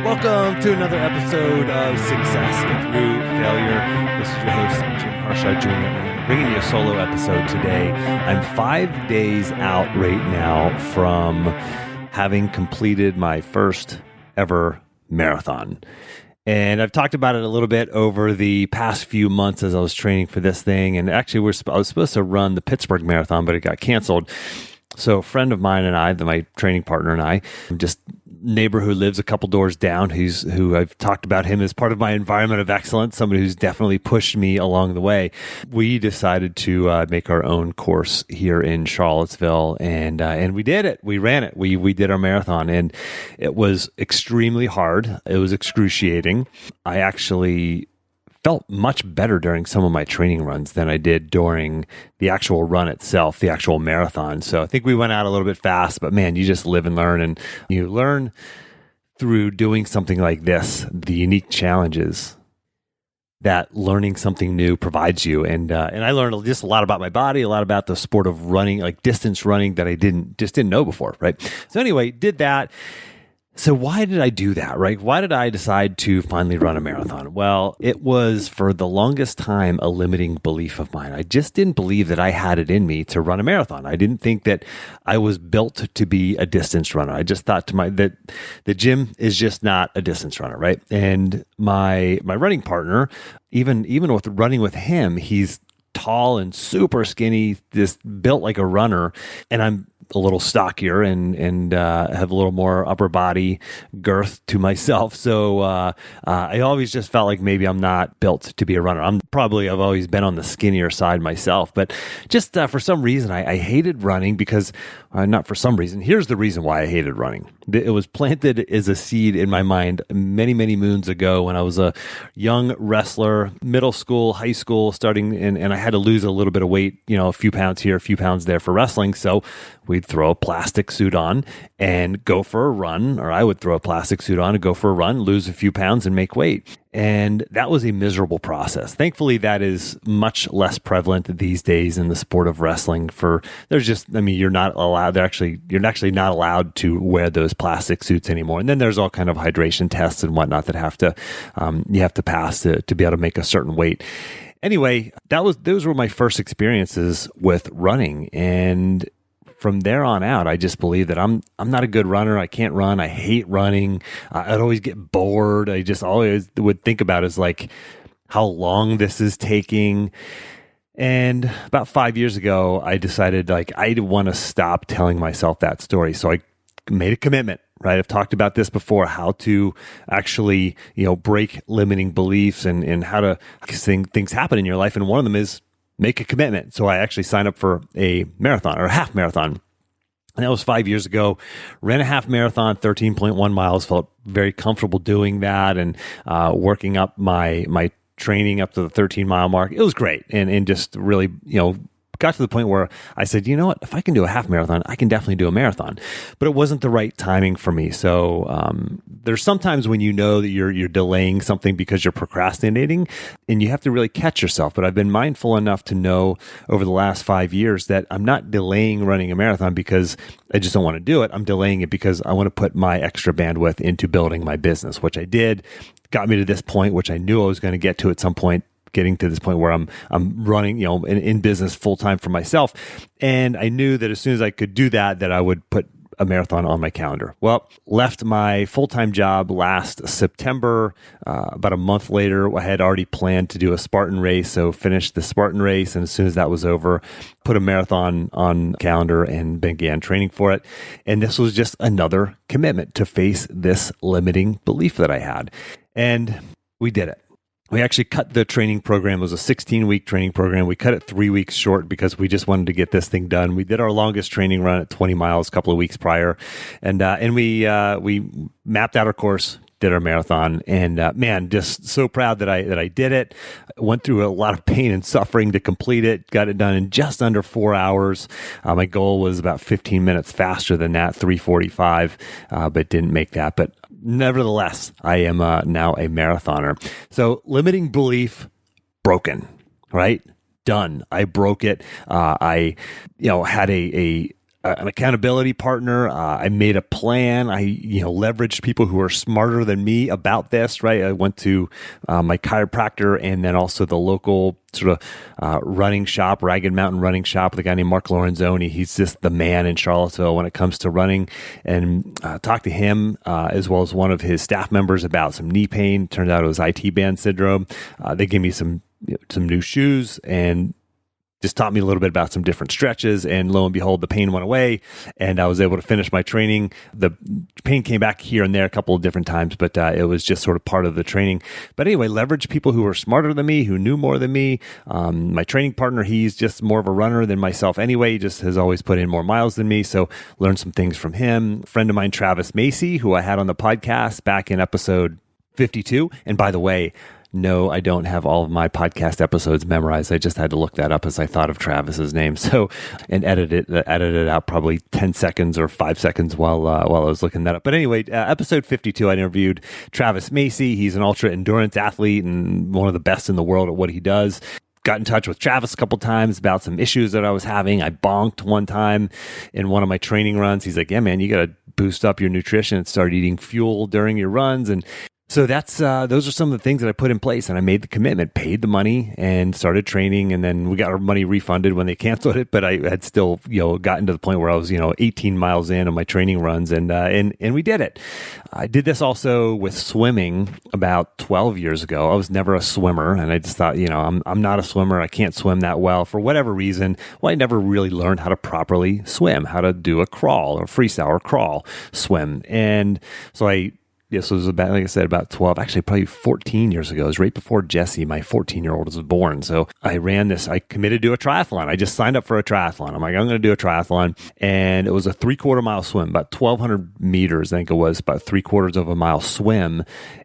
Welcome to another episode of Success Through Failure. This is your host, Jim Harshaw Jr., and I'm bringing you a solo episode today. I'm 5 days out right now from having completed my first ever marathon. And I've talked about it a little bit over the past few months as I was training for this thing. And actually, I was supposed to run the Pittsburgh Marathon, but it got canceled. So a friend of mine and I, my training partner and I, just neighbor who lives a couple doors down, who I've talked about him as part of my environment of excellence, somebody who's definitely pushed me along the way. We decided to make our own course here in Charlottesville, and we did it. We ran it. We did our marathon, and it was extremely hard. It was excruciating. I actually felt much better during some of my training runs than I did during the actual run itself, the actual marathon. So I think we went out a little bit fast, but man, you just live and learn, and you learn through doing something like this, the unique challenges that learning something new provides you. And I learned just a lot about my body, a lot about the sport of running, like distance running, that I didn't know before, right? So anyway, did that. So why did I do that, right? Why did I decide to finally run a marathon? Well, it was for the longest time a limiting belief of mine. I just didn't believe that I had it in me to run a marathon. I didn't think that I was built to be a distance runner. I just thought that Jim is just not a distance runner, right? And my running partner, even with running with him, he's tall and super skinny, just built like a runner, and I'm a little stockier and have a little more upper body girth to myself. So I always just felt like maybe I'm not built to be a runner. I've always been on the skinnier side myself, but just for some reason, I hated running because, not for some reason, here's the reason why I hated running. It was planted as a seed in my mind many, many moons ago when I was a young wrestler, middle school, high school, starting, and I had to lose a little bit of weight, a few pounds here, a few pounds there for wrestling. So we'd throw a plastic suit on and go for a run, or I would throw a plastic suit on and go for a run, lose a few pounds and make weight. And that was a miserable process. Thankfully, that is much less prevalent these days in the sport of wrestling. You're not allowed, you're actually not allowed to wear those plastic suits anymore. And then there's all kind of hydration tests and whatnot that you have to pass to be able to make a certain weight. Anyway, those were my first experiences with running. And from there on out, I just believe that I'm not a good runner. I can't run. I hate running. I'd always get bored. I just always would think about is like how long this is taking. And about 5 years ago, I decided I want to stop telling myself that story. So I made a commitment, right? I've talked about this before, how to actually, break limiting beliefs and how to things happen in your life. And one of them is make a commitment. So I actually signed up for a marathon or a half marathon. And that was 5 years ago. Ran a half marathon, 13.1 miles, felt very comfortable doing that and working up my training up to the 13-mile mark. It was great and just really, got to the point where I said, you know what, if I can do a half marathon, I can definitely do a marathon. But it wasn't the right timing for me. So there's sometimes when you know that you're delaying something because you're procrastinating, and you have to really catch yourself. But I've been mindful enough to know over the last 5 years that I'm not delaying running a marathon because I just don't want to do it. I'm delaying it because I want to put my extra bandwidth into building my business, which I did. Got me to this point, which I knew I was going to get to at some point. Getting to this point where I'm running, in business full time for myself. And I knew that as soon as I could do that I would put a marathon on my calendar. Well, left my full-time job last September. About a month later, I had already planned to do a Spartan race. So finished the Spartan race. And as soon as that was over, put a marathon on calendar and began training for it. And this was just another commitment to face this limiting belief that I had. And we did it. We actually cut the training program. It was a 16-week training program. We cut it 3 weeks short because we just wanted to get this thing done. We did our longest training run at 20 miles a couple of weeks prior. And we mapped out our course, did our marathon, and man, just so proud that I did it. Went through a lot of pain and suffering to complete it. Got it done in just under 4 hours. My goal was about 15 minutes faster than that, 3:45, but didn't make that. But nevertheless, I am now a marathoner. So limiting belief broken, right? Done. I broke it. I had a an accountability partner. I made a plan. I, leveraged people who are smarter than me about this, right? I went to my chiropractor and then also the local sort of running shop, Ragged Mountain running shop with a guy named Mark Lorenzoni. He's just the man in Charlottesville when it comes to running, and talked to him as well as one of his staff members about some knee pain. Turned out it was IT band syndrome. They gave me some new shoes and just taught me a little bit about some different stretches, and lo and behold, the pain went away, and I was able to finish my training. The pain came back here and there a couple of different times, but it was just sort of part of the training. But anyway, leverage people who are smarter than me, who knew more than me. My training partner, he's just more of a runner than myself anyway. He just has always put in more miles than me, so learned some things from him. A friend of mine, Travis Macy, who I had on the podcast back in episode 52. And by the way, no, I don't have all of my podcast episodes memorized. I just had to look that up as I thought of Travis's name. So, and edit it out probably 10 seconds or 5 seconds while I was looking that up. But anyway, episode 52, I interviewed Travis Macy. He's an ultra endurance athlete and one of the best in the world at what he does. Got in touch with Travis a couple times about some issues that I was having. I bonked one time in one of my training runs. He's like, yeah, man, you got to boost up your nutrition and start eating fuel during your runs. And so that's those are some of the things that I put in place, and I made the commitment, paid the money, and started training. And then we got our money refunded when they canceled it, but I had still gotten to the point where I was 18 miles in on my training runs, and we did it. I did this also with swimming about 12 years ago. I was never a swimmer, and I just thought I'm not a swimmer. I can't swim that well for whatever reason. Well, I never really learned how to properly swim, how to do a crawl or freestyle or crawl swim, and so so it was about, like I said, about 12, actually probably 14 years ago. It was right before Jesse, my 14-year-old, was born. So I ran this, I committed to a triathlon. I just signed up for a triathlon. I'm like, I'm going to do a triathlon. And it was a 3/4 mile swim, about 1,200 meters, I think it was, about 3/4 of a mile swim.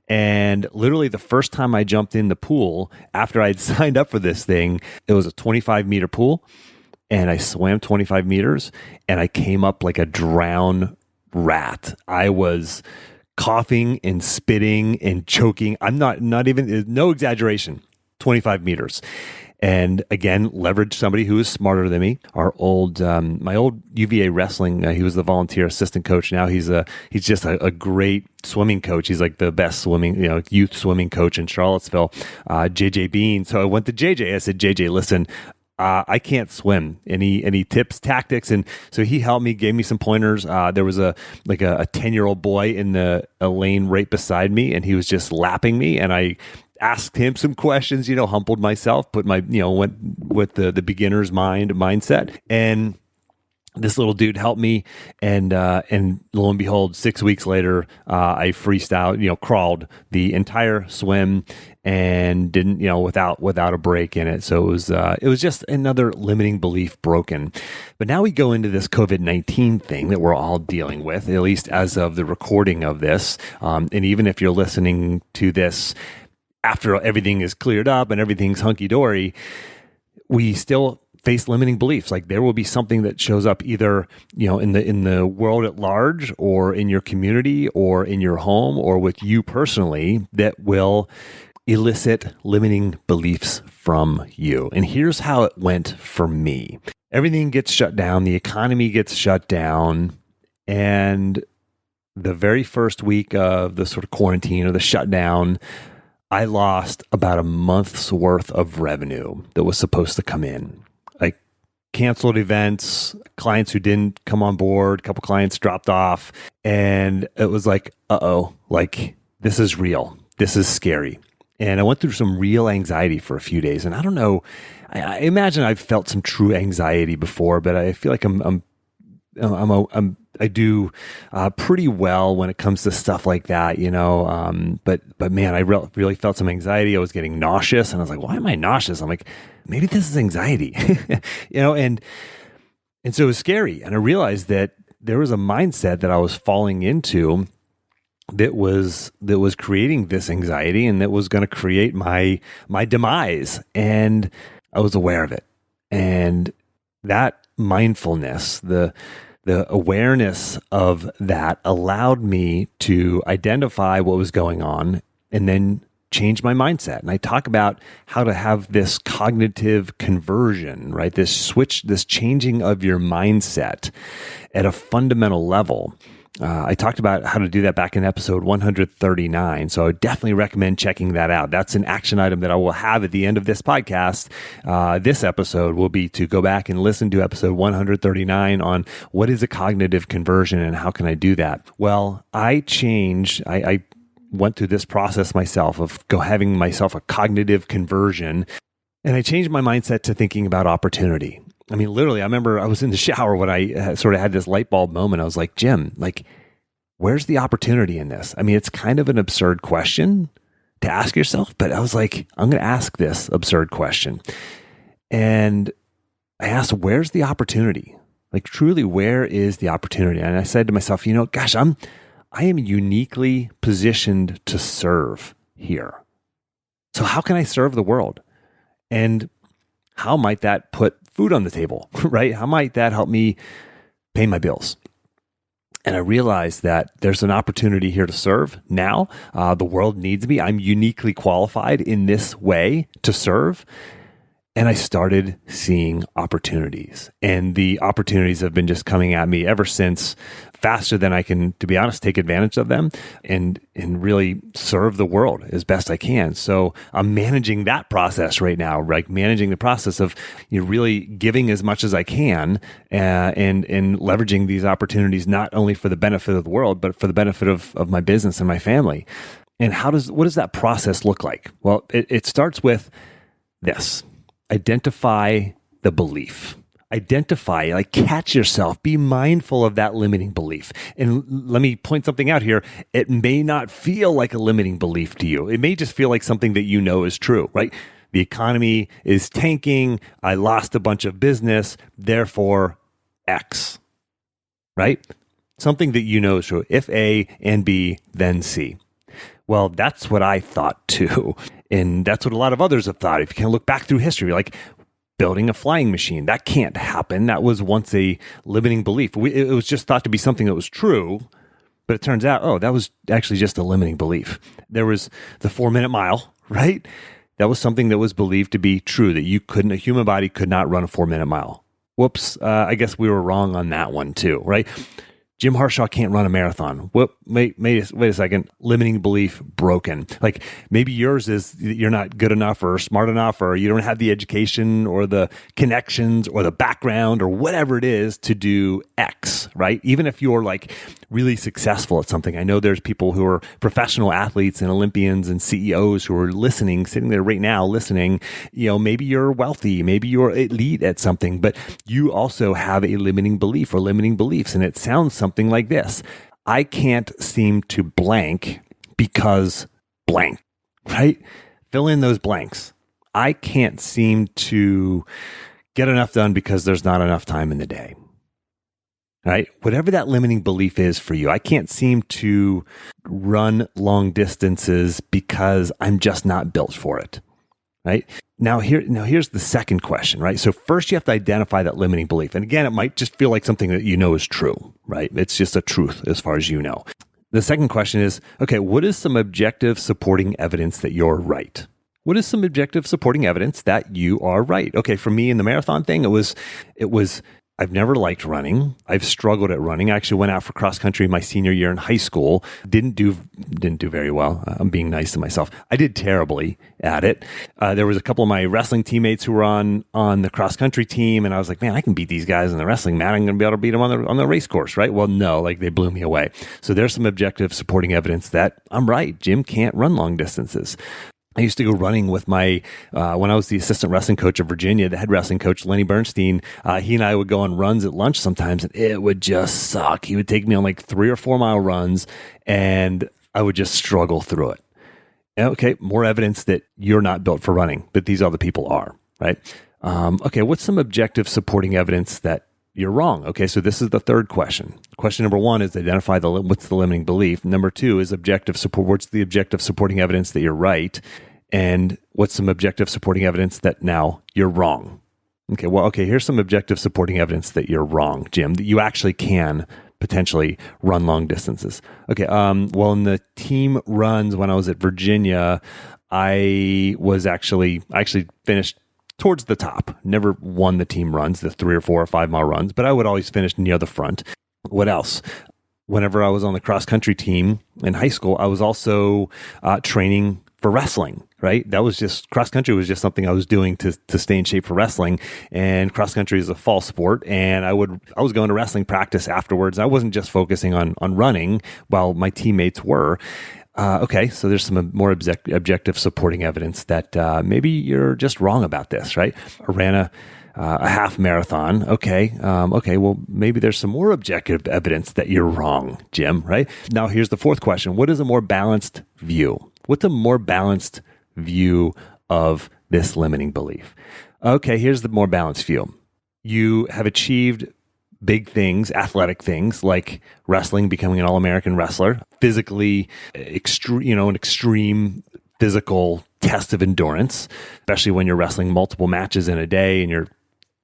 And literally the first time I jumped in the pool after I'd signed up for this thing, it was a 25-meter pool. And I swam 25 meters and I came up like a drowned rat. I was coughing and spitting and choking. I'm not even, no exaggeration, 25 meters. And again, leveraged somebody who is smarter than me. My old UVA wrestling, he was the volunteer assistant coach. Now he's just a great swimming coach. He's like the best swimming, youth swimming coach in Charlottesville, JJ Bean. So I went to JJ. I said, JJ, listen, I can't swim. Any tips, tactics? And so he helped me, gave me some pointers. There was a 10-year-old boy in a lane right beside me, and he was just lapping me. And I asked him some questions, humbled myself, put my, went with the beginner's mindset. And this little dude helped me, and lo and behold, 6 weeks later, I freestyled, crawled the entire swim and didn't, without a break in it. So it was just another limiting belief broken. But now we go into this COVID-19 thing that we're all dealing with, at least as of the recording of this. And even if you're listening to this after everything is cleared up and everything's hunky-dory, we still face limiting beliefs. Like there will be something that shows up either, in the world at large, or in your community, or in your home, or with you personally, that will elicit limiting beliefs from you. And here's how it went for me. Everything gets shut down. The economy gets shut down. And the very first week of the sort of quarantine or the shutdown, I lost about a month's worth of revenue that was supposed to come in. Like canceled events, clients who didn't come on board, a couple clients dropped off. And it was like, like this is real. This is scary. And I went through some real anxiety for a few days. And I don't know, I imagine I've felt some true anxiety before, but I feel like I do pretty well when it comes to stuff like that, but man, I really felt some anxiety. I was getting nauseous, and I was like, why am I nauseous? I'm like, maybe this is anxiety, and so it was scary. And I realized that there was a mindset that I was falling into that was creating this anxiety, and that was going to create my demise. And I was aware of it. And that mindfulness, the awareness of that allowed me to identify what was going on and then change my mindset. And I talk about how to have this cognitive conversion, right? This switch, this changing of your mindset at a fundamental level. I talked about how to do that back in episode 139. So I would definitely recommend checking that out. That's an action item that I will have at the end of this podcast. This episode will be to go back and listen to episode 139 on what is a cognitive conversion and how can I do that? Well, I went through this process myself of having myself a cognitive conversion, and I changed my mindset to thinking about opportunity. I mean, literally, I remember I was in the shower when I sort of had this light bulb moment. I was like, Jim, like, where's the opportunity in this? I mean, it's kind of an absurd question to ask yourself, but I was like, I'm going to ask this absurd question. And I asked, where's the opportunity? Like, truly, where is the opportunity? And I said to myself, gosh, I am uniquely positioned to serve here. So how can I serve the world? And how might that put food on the table, right? How might that help me pay my bills? And I realized that there's an opportunity here to serve now. The world needs me. I'm uniquely qualified in this way to serve. And I started seeing opportunities. And the opportunities have been just coming at me ever since, faster than I can, to be honest, take advantage of them and really serve the world as best I can. So I'm managing that process right now, like managing the process of really giving as much as I can and leveraging these opportunities, not only for the benefit of the world, but for the benefit of my business and my family. And what does that process look like? Well, it starts with this. Identify the belief. Identify, like catch yourself, be mindful of that limiting belief. And let me point something out here. It may not feel like a limiting belief to you. It may just feel like something that you know is true, right? The economy is tanking. I lost a bunch of business. Therefore, X, right? Something that you know is true. If A and B, then C. Well, that's what I thought too. And that's what a lot of others have thought. If you can look back through history, like building a flying machine, that can't happen. That was once a limiting belief. It was just thought to be something that was true, but it turns out, that was actually just a limiting belief. There was the 4-minute mile, right? That was something that was believed to be true, that a human body could not run a 4-minute mile. Whoops, I guess we were wrong on that one too, right? Jim Harshaw can't run a marathon. Wait a second. Limiting belief broken. Like maybe yours is you're not good enough or smart enough, or you don't have the education or the connections or the background or whatever it is to do X, right? Even if you're like really successful at something. I know there's people who are professional athletes and Olympians and CEOs who are listening, sitting there right now listening. Maybe you're wealthy, maybe you're elite at something, but you also have a limiting belief or limiting beliefs. And it sounds something like this. I can't seem to blank because blank, right? Fill in those blanks. I can't seem to get enough done because there's not enough time in the day, right? Whatever that limiting belief is for you, I can't seem to run long distances because I'm just not built for it, right? Now here's the second question, right? So first you have to identify that limiting belief. And again, it might just feel like something that you know is true, right? It's just a truth as far as you know. The second question is, okay, what is some objective supporting evidence that you're right? What is some objective supporting evidence that you are right? Okay, for me in the marathon thing, it was I've never liked running. I've struggled at running. I actually went out for cross country my senior year in high school. Didn't do very well. I'm being nice to myself. I did terribly at it. There was a couple of my wrestling teammates who were on the cross country team, and I was like, man, I can beat these guys in the wrestling mat. I'm going to be able to beat them on the race course, right? Well, no, like they blew me away. So there's some objective supporting evidence that I'm right. Jim can't run long distances. I used to go running with when I was the assistant wrestling coach of Virginia, the head wrestling coach, Lenny Bernstein. He and I would go on runs at lunch sometimes, and it would just suck. He would take me on like 3 or 4 mile runs, and I would just struggle through it. Okay, more evidence that you're not built for running, but these other people are, right? Okay, what's some objective supporting evidence that you're wrong? Okay, so this is the third question. Question number 1 is identify what's the limiting belief. Number 2 is objective support. What's the objective supporting evidence that you're right? And what's some objective supporting evidence that now you're wrong? Okay, here's some objective supporting evidence that you're wrong, Jim, that you actually can potentially run long distances. Okay, well, in the team runs when I was at Virginia, I actually finished towards the top. Never won the team runs, the 3 or 4 or 5 mile runs, but I would always finish near the front. What else? Whenever I was on the cross country team in high school, I was also training for wrestling, right? That was just, cross country was just something I was doing to stay in shape for wrestling. And cross country is a fall sport. And I was going to wrestling practice afterwards. I wasn't just focusing on running while my teammates were. Okay, so there's some more objective supporting evidence that maybe you're just wrong about this, right? I ran a half marathon. Okay, well, maybe there's some more objective evidence that you're wrong, Jim, right? Now, here's the fourth question. What is a more balanced view? What's a more balanced view of this limiting belief? Okay, here's the more balanced view. You have achieved big things, athletic things like wrestling, becoming an All-American wrestler, physically, an extreme physical test of endurance, especially when you're wrestling multiple matches in a day and you're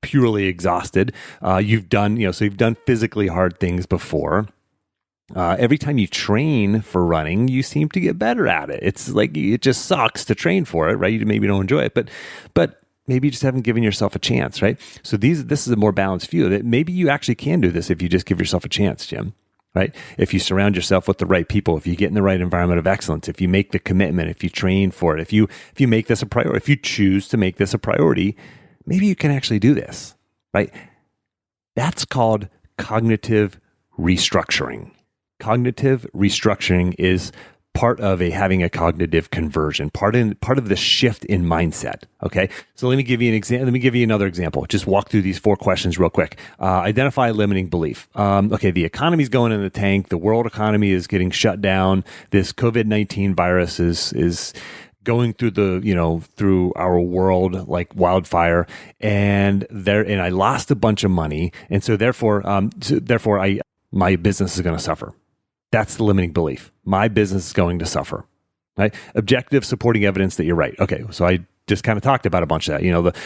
purely exhausted. You've done physically hard things before. Every time you train for running, you seem to get better at it. It's like, it just sucks to train for it, right? You maybe don't enjoy it, but maybe you just haven't given yourself a chance, right? So this is a more balanced view that maybe you actually can do this if you just give yourself a chance, Jim, right? If you surround yourself with the right people, if you get in the right environment of excellence, if you make the commitment, if you train for it, if you make this a priority, if you choose to make this a priority, maybe you can actually do this, right? That's called cognitive restructuring. Cognitive restructuring is part of having a cognitive conversion, part of the shift in mindset. Okay, so let me give you an example. Let me give you another example. Just walk through these 4 questions real quick. Identify a limiting belief. Okay, the economy's going in the tank. The world economy is getting shut down. This COVID-19 virus is going through our world like wildfire, and I lost a bunch of money, and so therefore my business is going to suffer. That's the limiting belief. My business is going to suffer, right? Objective supporting evidence that you're right. Okay, so I just kind of talked about a bunch of that.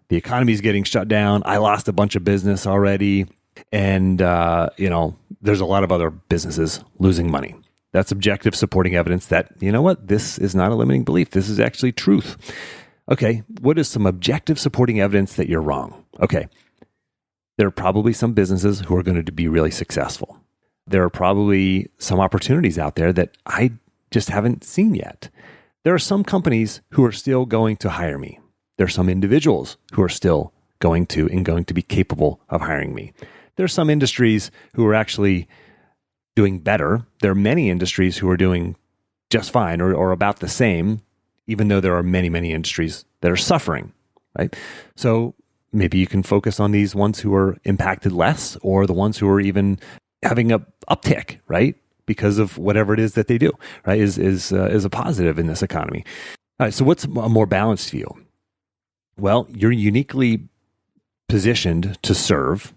The economy is getting shut down. I lost a bunch of business already, and there's a lot of other businesses losing money. That's objective supporting evidence that, you know what, this is not a limiting belief. This is actually truth. Okay, what is some objective supporting evidence that you're wrong? Okay, there are probably some businesses who are going to be really successful. There are probably some opportunities out there that I just haven't seen yet. There are some companies who are still going to hire me. There are some individuals who are still going to be capable of hiring me. There are some industries who are actually doing better. There are many industries who are doing just fine or about the same, even though there are many, many industries that are suffering, right? So maybe you can focus on these ones who are impacted less, or the ones who are even having a uptick, right? Because of whatever it is that they do, right? Is a positive in this economy. All right, so what's a more balanced view? Well, you're uniquely positioned to serve.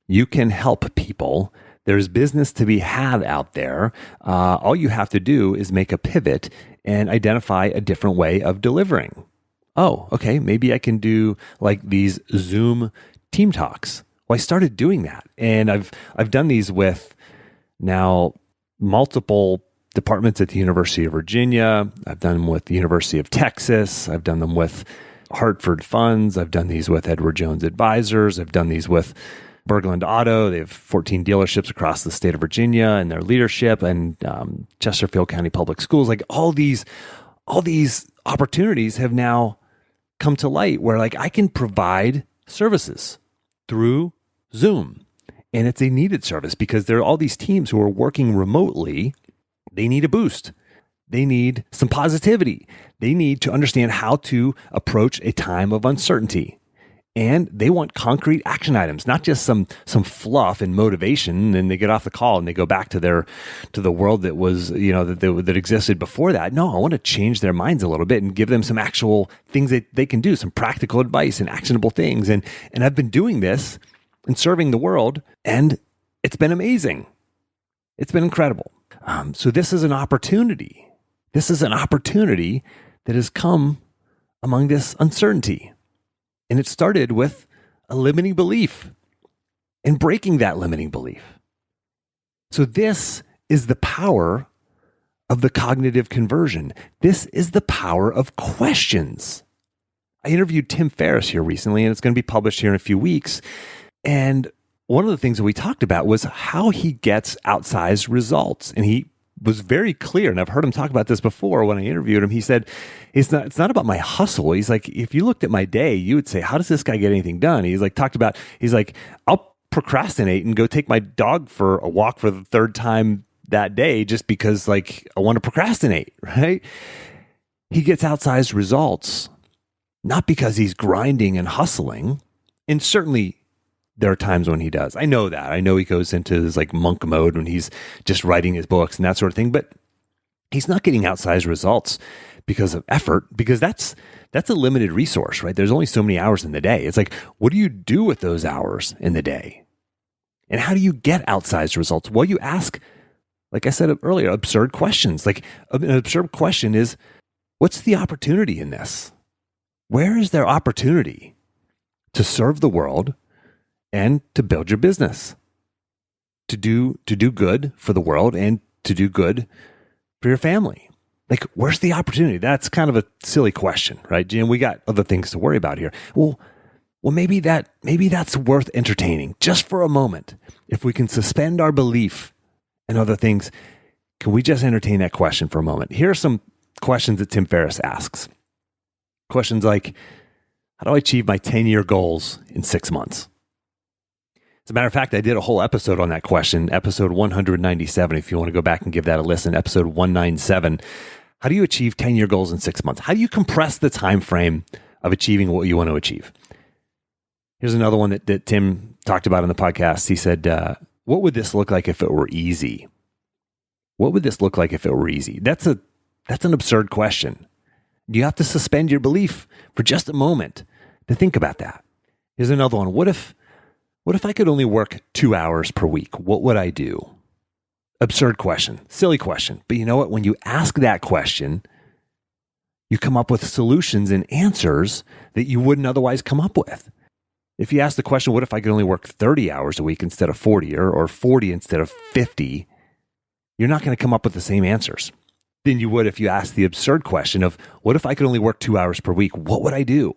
You can help people. There's business to be had out there. All you have to do is make a pivot and identify a different way of delivering. Oh, okay, maybe I can do like these Zoom team talks. Well, I started doing that, and I've done these with now multiple departments at the University of Virginia. I've done them with the University of Texas. I've done them with Hartford Funds. I've done these with Edward Jones Advisors. I've done these with Berglund Auto. They have 14 dealerships across the state of Virginia, and their leadership, and Chesterfield County Public Schools. Like all these opportunities have now come to light where like I can provide services through Zoom. And it's a needed service because there are all these teams who are working remotely. They need a boost. They need some positivity. They need to understand how to approach a time of uncertainty. And they want concrete action items, not just some fluff and motivation. And they get off the call and they go back to the world that was, that existed before that. No, I want to change their minds a little bit and give them some actual things that they can do, some practical advice and actionable things. And I've been doing this and serving the world, and it's been amazing. It's been incredible. So this is an opportunity. This is an opportunity that has come among this uncertainty. And it started with a limiting belief and breaking that limiting belief. So this is the power of the cognitive conversion. This is the power of questions. I interviewed Tim Ferriss here recently, and it's going to be published here in a few weeks. And one of the things that we talked about was how he gets outsized results. And he was very clear, and I've heard him talk about this before when I interviewed him. He said, it's not about my hustle. He's like, if you looked at my day, you would say, how does this guy get anything done? He's like, I'll procrastinate and go take my dog for a walk for the third time that day just because like I want to procrastinate, right? He gets outsized results, not because he's grinding and hustling. And certainly there are times when he does. I know that. I know he goes into this like monk mode when he's just writing his books and that sort of thing, but he's not getting outsized results because of effort, because that's a limited resource, right? There's only so many hours in the day. It's like, what do you do with those hours in the day? And how do you get outsized results? Well, you ask, like I said earlier, absurd questions. Like an absurd question is, what's the opportunity in this? Where is there opportunity to serve the world and to build your business, to do good for the world and to do good for your family? Like, where's the opportunity? That's kind of a silly question, right, Jim? We got other things to worry about here. Well, maybe that's worth entertaining just for a moment. If we can suspend our belief and other things, can we just entertain that question for a moment? Here are some questions that Tim Ferriss asks. Questions like, how do I achieve my 10-year goals in 6 months? As a matter of fact, I did a whole episode on that question, episode 197, if you want to go back and give that a listen, episode 197. How do you achieve 10-year goals in 6 months? How do you compress the time frame of achieving what you want to achieve? Here's another one that Tim talked about in the podcast. He said, what would this look like if it were easy? What would this look like if it were easy? That's an absurd question. You have to suspend your belief for just a moment to think about that. Here's another one. What if I could only work 2 hours per week? What would I do? Absurd question, silly question. But you know what? When you ask that question, you come up with solutions and answers that you wouldn't otherwise come up with. If you ask the question, what if I could only work 30 hours a week instead of 40 or 40 instead of 50? You're not going to come up with the same answers than you would if you asked the absurd question of, what if I could only work 2 hours per week? What would I do?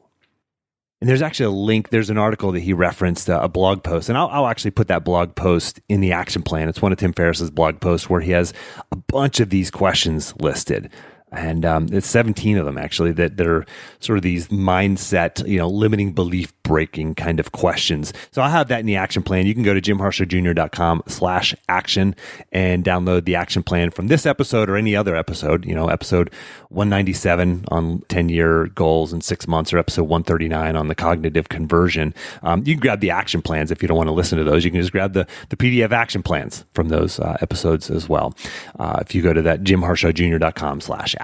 And there's actually a link. There's an article that he referenced, a blog post. And I'll actually put that blog post in the action plan. It's one of Tim Ferriss's blog posts where he has a bunch of these questions listed. And it's 17 of them, actually, that are sort of these mindset, limiting belief breaking kind of questions. So I'll have that in the action plan. You can go to jimharshawjr.com/action and download the action plan from this episode or any other episode, episode 197 on 10-year goals in 6 months, or episode 139 on the cognitive conversion. You can grab the action plans if you don't want to listen to those. You can just grab the PDF action plans from those episodes as well. If you go to that jimharshawjr.com/action.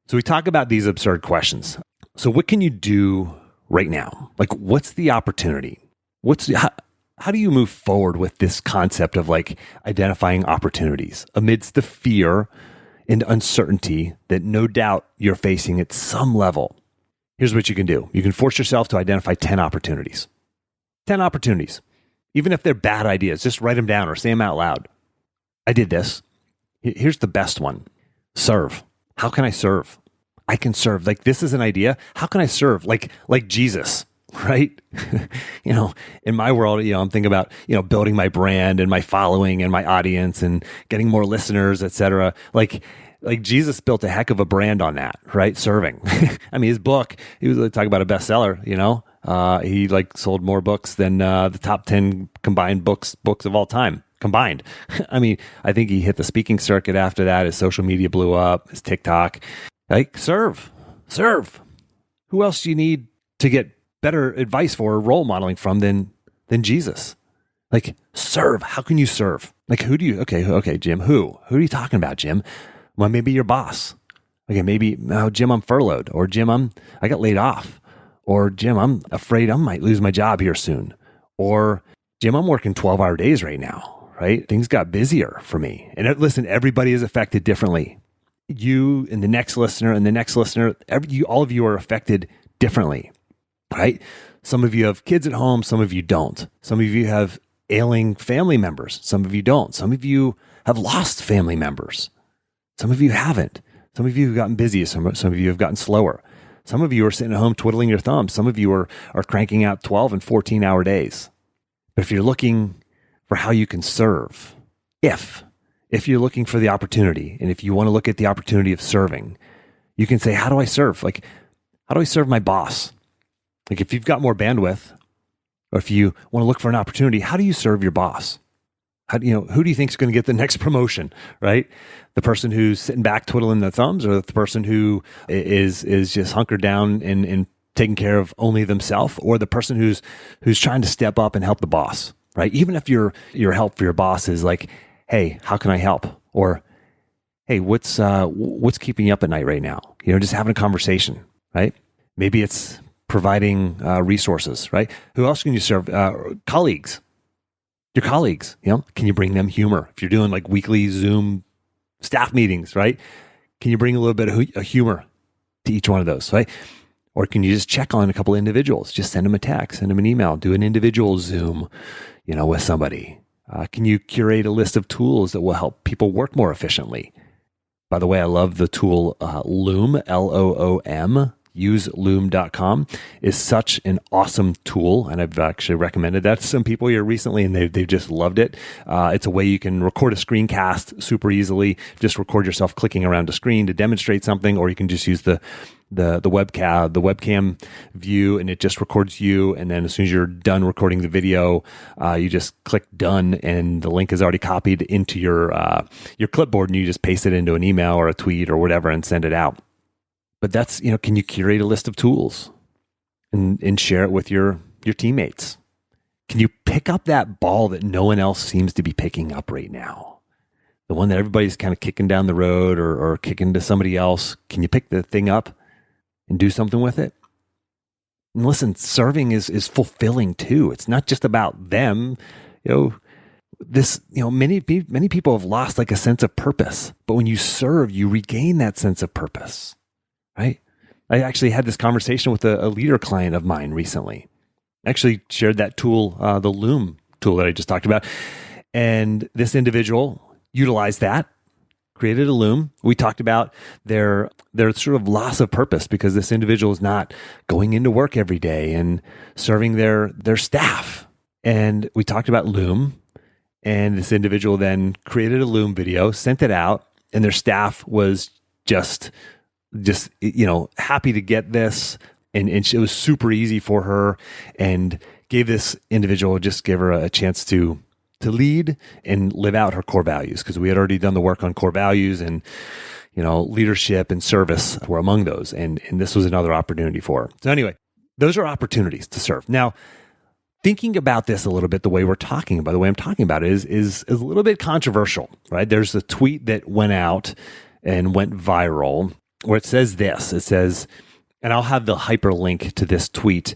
So we talk about these absurd questions. So what can you do right now? Like, what's the opportunity? How do you move forward with this concept of like identifying opportunities amidst the fear and uncertainty that no doubt you're facing at some level? Here's what you can do. You can force yourself to identify 10 opportunities. 10 opportunities. Even if they're bad ideas, just write them down or say them out loud. I did this. Here's the best one. Serve. How can I serve? I can serve. Like, this is an idea. How can I serve? Like Jesus, right? In my world, I'm thinking about, building my brand and my following and my audience and getting more listeners, et cetera. Like Jesus built a heck of a brand on that, right? Serving. I mean, his book, he was talking about a bestseller, he sold more books than the top 10 combined books of all time. Combined. I mean, I think he hit the speaking circuit after that. His social media blew up, his TikTok. Like, serve. Who else do you need to get better advice for or role modeling from than Jesus? Like, serve. How can you serve? Like, who do you, okay, Jim, who are you talking about, Jim? Well, maybe your boss. Okay, maybe, Jim, I'm furloughed, or Jim, I got laid off, or Jim, I'm afraid I might lose my job here soon, or Jim, I'm working 12-hour days right now. Right? Things got busier for me. And listen, everybody is affected differently. You and the next listener and the next listener, all of you are affected differently, right? Some of you have kids at home. Some of you don't. Some of you have ailing family members. Some of you don't. Some of you have lost family members. Some of you haven't. Some of you have gotten busy. Some of you have gotten slower. Some of you are sitting at home twiddling your thumbs. Some of you are cranking out 12 and 14-hour days. But if you're looking for how you can serve, if you're looking for the opportunity, and if you want to look at the opportunity of serving, you can say, how do I serve? Like, how do I serve my boss? Like, if you've got more bandwidth, or if you want to look for an opportunity, how do you serve your boss? Who do you think is going to get the next promotion, right? The person who's sitting back twiddling their thumbs, or the person who is just hunkered down and taking care of only themselves, or the person who's trying to step up and help the boss, right? Even if your help for your boss is like, hey, how can I help? Or, hey, what's keeping you up at night right now? Just having a conversation, right? Maybe it's providing resources, right? Who else can you serve? Colleagues. Your colleagues, can you bring them humor? If you're doing like weekly Zoom staff meetings, right? Can you bring a little bit of humor to each one of those, right? Or can you just check on a couple of individuals? Just send them a text, send them an email, do an individual Zoom, with somebody. Can you curate a list of tools that will help people work more efficiently? By the way, I love the tool Loom, Loom. useloom.com is such an awesome tool, and I've actually recommended that to some people here recently, and they've just loved it. It's a way you can record a screencast super easily. Just record yourself clicking around a screen to demonstrate something, or you can just use the webcam view, and it just records you. And then as soon as you're done recording the video, you just click done, and the link is already copied into your clipboard, and you just paste it into an email or a tweet or whatever and send it out. But that's, can you curate a list of tools and share it with your teammates? Can you pick up that ball that no one else seems to be picking up right now? The one that everybody's kind of kicking down the road or kicking to somebody else. Can you pick the thing up and do something with it? And listen, serving is fulfilling too. It's not just about them. Many people have lost like a sense of purpose, but when you serve, you regain that sense of purpose. Right? I actually had this conversation with a leader client of mine recently. I actually shared that tool, the Loom tool that I just talked about. And this individual utilized that, created a Loom. We talked about their sort of loss of purpose because this individual is not going into work every day and serving their staff. And we talked about Loom. And this individual then created a Loom video, sent it out, and their staff was just happy to get this, and it was super easy for her, and gave this individual, just gave her a chance to lead and live out her core values, because we had already done the work on core values, and leadership and service were among those, and this was another opportunity for her. So anyway, those are opportunities to serve. Now, thinking about this a little bit, the way I'm talking about it is a little bit controversial, right? There's a tweet that went out and went viral where it says this. It says, and I'll have the hyperlink to this tweet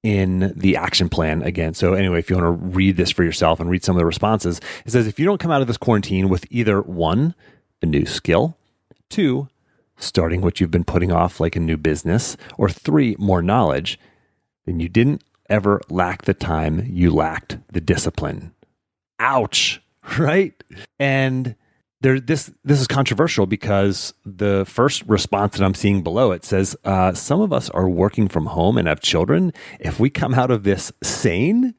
in the action plan again. So anyway, if you want to read this for yourself and read some of the responses, it says, if you don't come out of this quarantine with either 1, a new skill, 2, starting what you've been putting off like a new business, or 3, more knowledge, then you didn't ever lack the time, you lacked the discipline. Ouch, right? And this is controversial because the first response that I'm seeing below it says, some of us are working from home and have children. If we come out of this sane,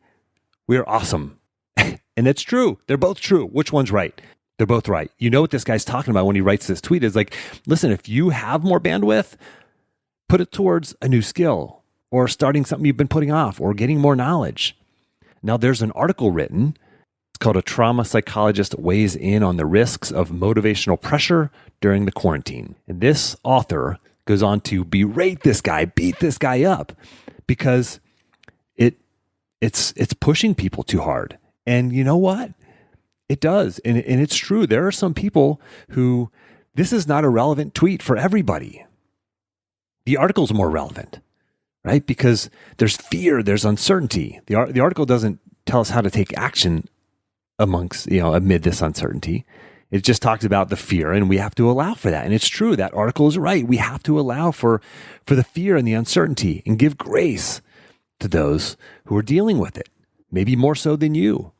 we're awesome. And it's true. They're both true. Which one's right? They're both right. You know what this guy's talking about when he writes this tweet is like, listen, if you have more bandwidth, put it towards a new skill or starting something you've been putting off or getting more knowledge. Now there's an article written. It's called A Trauma Psychologist Weighs In on the Risks of Motivational Pressure During the Quarantine. And this author goes on to berate this guy, beat this guy up, because it's pushing people too hard. And you know what? It does. And it's true. There are some people who this is not a relevant tweet for everybody. The article's more relevant, right? Because there's fear, there's uncertainty. The article doesn't tell us how to take action amid this uncertainty. It just talks about the fear, and we have to allow for that. And it's true, that article is right. We have to allow for the fear and the uncertainty and give grace to those who are dealing with it, maybe more so than you.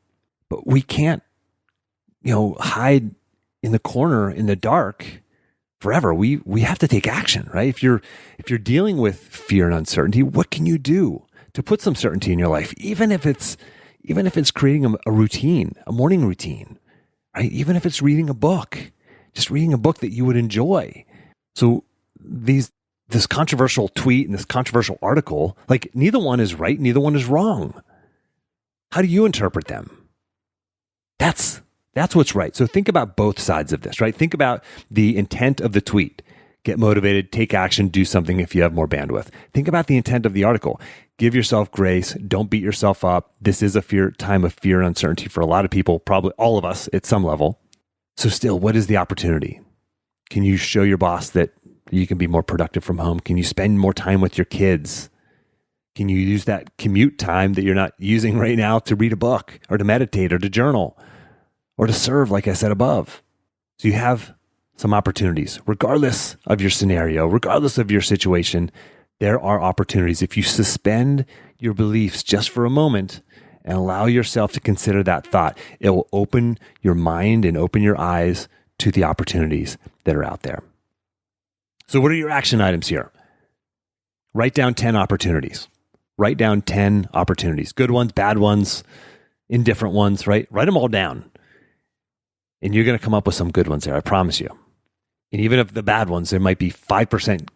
But we can't, hide in the corner in the dark forever. We have to take action, right? If you're dealing with fear and uncertainty, what can you do to put some certainty in your life? Even if it's creating a routine, a morning routine, right? Even if it's reading a book, just reading a book that you would enjoy. So this controversial tweet and this controversial article, like neither one is right, neither one is wrong. How do you interpret them? That's what's right. So think about both sides of this, right? Think about the intent of the tweet. Get motivated, take action, do something if you have more bandwidth. Think about the intent of the article. Give yourself grace. Don't beat yourself up. This is a time of fear and uncertainty for a lot of people, probably all of us at some level. So still, what is the opportunity? Can you show your boss that you can be more productive from home? Can you spend more time with your kids? Can you use that commute time that you're not using right now to read a book or to meditate or to journal or to serve, like I said above? So you have some opportunities, regardless of your scenario, regardless of your situation. There are opportunities. If you suspend your beliefs just for a moment and allow yourself to consider that thought, it will open your mind and open your eyes to the opportunities that are out there. So what are your action items here? Write down 10 opportunities. Write down 10 opportunities. Good ones, bad ones, indifferent ones, right? Write them all down. And you're going to come up with some good ones there, I promise you. And even if the bad ones, there might be 5%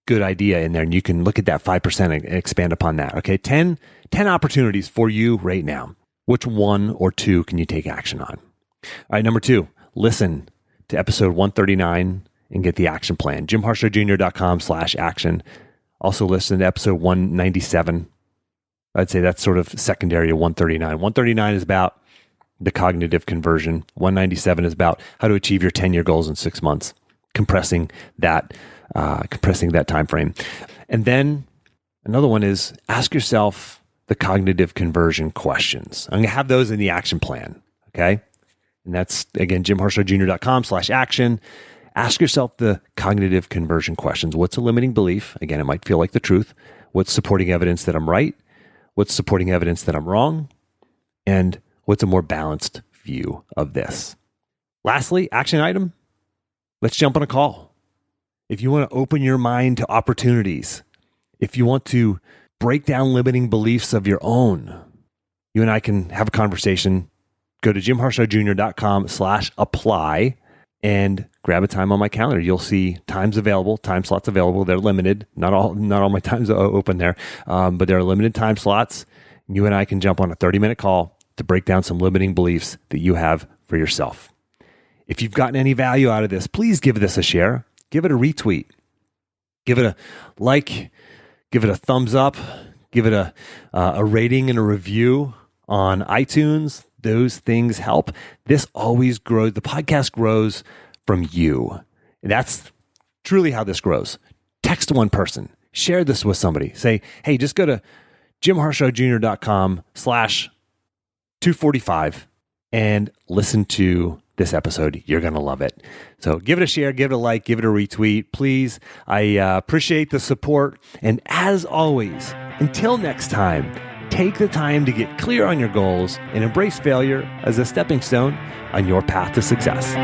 good idea in there, and you can look at that 5% and expand upon that. Okay, 10 opportunities for you right now. Which one or two can you take action on? All right, number 2, listen to episode 139 and get the action plan. JimHarshawJr.com/action. Also listen to episode 197. I'd say that's sort of secondary to 139. 139 is about the cognitive conversion. 197 is about how to achieve your 10-year goals in 6 months, compressing that time frame. And then another one is ask yourself the cognitive conversion questions. I'm going to have those in the action plan, okay? And that's, again, JimHarshawJr.com/action. Ask yourself the cognitive conversion questions. What's a limiting belief? Again, it might feel like the truth. What's supporting evidence that I'm right? What's supporting evidence that I'm wrong? And what's a more balanced view of this? Lastly, action item, let's jump on a call. If you want to open your mind to opportunities, if you want to break down limiting beliefs of your own, you and I can have a conversation. Go to JimHarshawJr.com/apply and grab a time on my calendar. You'll see time slots available. They're limited. Not all my times are open there, but there are limited time slots. You and I can jump on a 30-minute call to break down some limiting beliefs that you have for yourself. If you've gotten any value out of this, please give this a share. Give it a retweet. Give it a like. Give it a thumbs up. Give it a rating and a review on iTunes. Those things help. This always grows. The podcast grows from you. And that's truly how this grows. Text one person. Share this with somebody. Say, hey, just go to JimHarshawJr.com/245 and listen to this episode. You're going to love it. So give it a share, give it a like, give it a retweet, please. I appreciate the support. And as always, until next time, take the time to get clear on your goals and embrace failure as a stepping stone on your path to success.